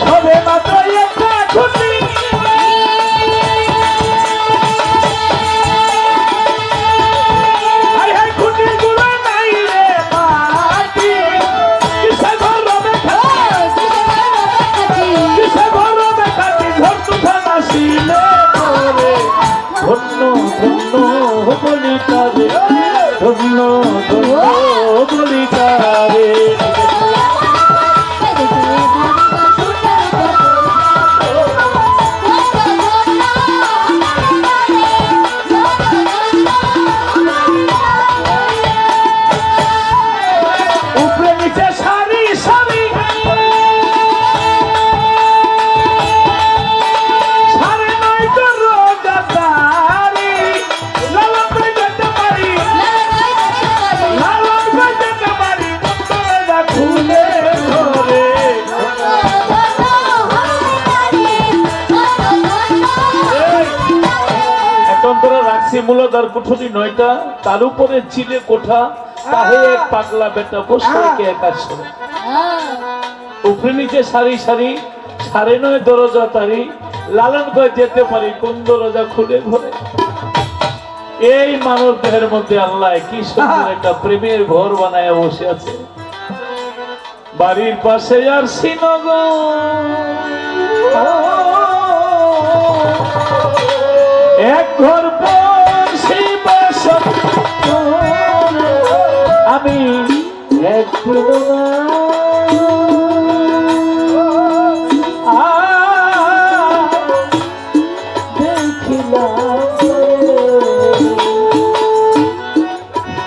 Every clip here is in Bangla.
সবে মাত্র একটা খুশি ধন্য ধন্য বলিকারে ধন্য ধন্য বলিকারে উপরে নিচে সারি সারি সাড়ে 9 তো রোজাদারি লালন করে যেতে পারি লালন করে যেতে পারি দরজা খুলে ধরে এখন তোরা রাখছি মূলধার কুঠুরি 9টা তার উপরে চিলে কোঠা তাহে এক পাগলা বেটা বসে একা সরে উপরে নিচে সারি সারি 9.5 দরজা তারি লালন করে যেতে পারি কোন দরজা খুলে ঘরে এই মানব দেহের মধ্যে আল্লাহ কি সুন্দর একটা প্রেমের ঘর বানায় বসে আছে বাড়ির পাশে আর এক ঘর আমি এক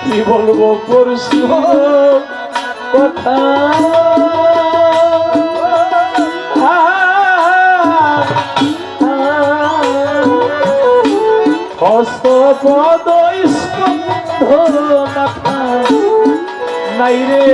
কি বলবো পরশু কথা হস্ত পদ স্কন্ধ নাই রে